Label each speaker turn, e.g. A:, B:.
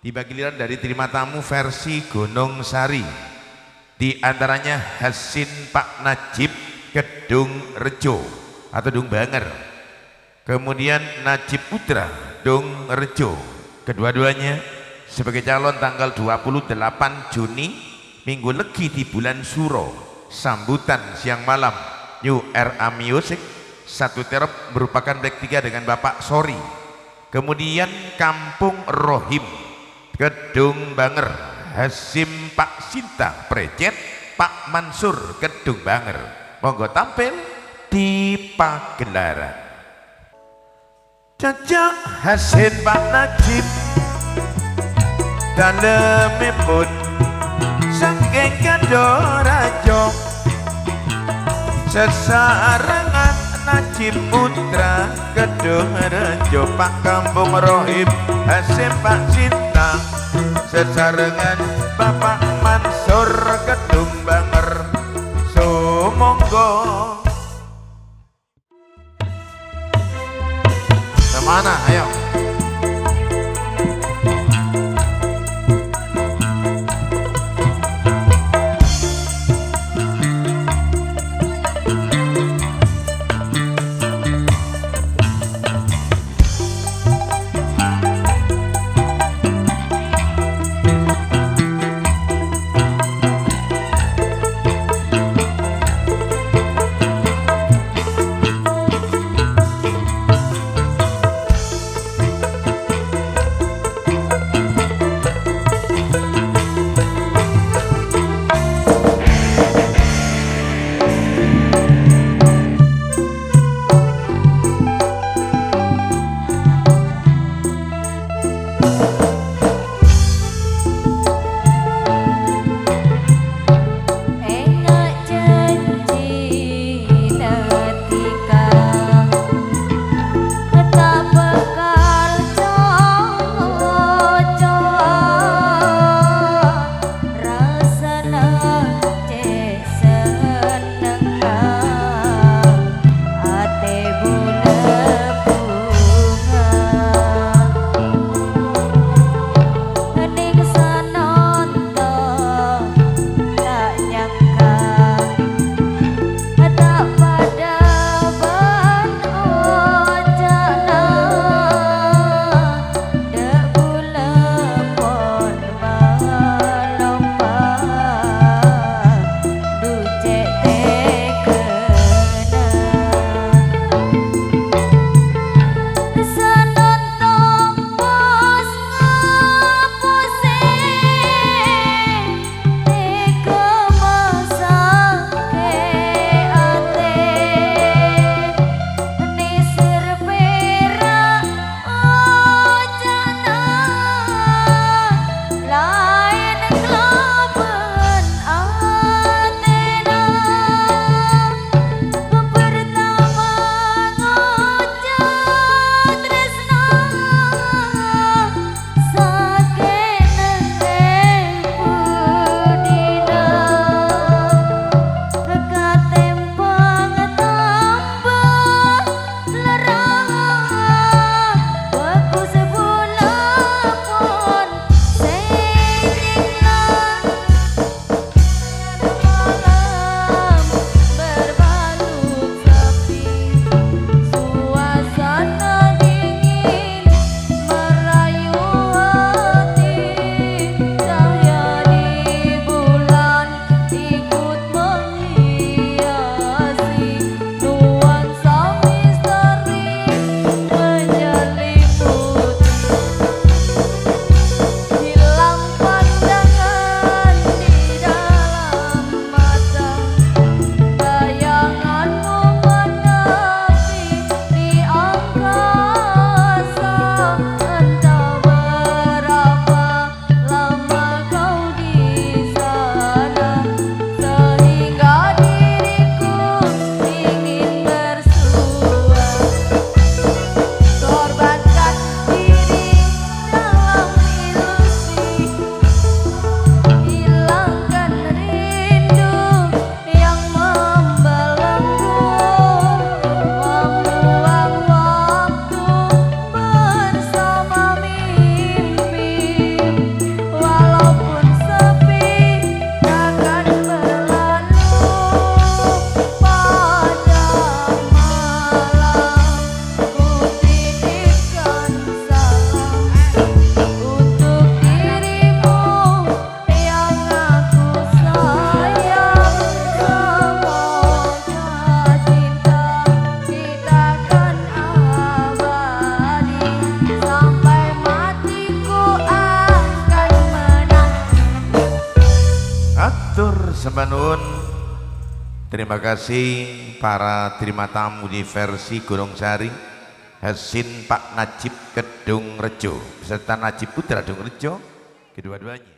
A: Tiba giliran dari terima tamu versi Gunung Sari. Di antaranya Hasin Pak Najib Kedung Rejo atau Dung Banger. Kemudian Najib Putra Dung Rejo. Kedua-duanya sebagai calon tanggal 28 Juni Minggu Legi di bulan Suro. Sambutan siang malam New Era Music. Satu terop merupakan back 3 dengan Bapak Sori. Kemudian Kampung Rohim Kedung Banger, Hasim Pak Sinta Precet, Pak Mansur Kedung Banger. Monggo tampil di pagelaran. Cocok Hasin Pak Najib dalemipun saking Kadorajo sesarengan Najib Putra Kedung Rejo, Pak Kampung Rohim Hasim Pak Sinta sesarengan Bapak Mansur Kedung Banger. Sumonggo kemana ayo. nuwun. Terima kasih para terima tamu di versi Gunung Sari, Hasin Pak Najib Kedung Rejo beserta Najib Putra Kedung Rejo kedua-duanya.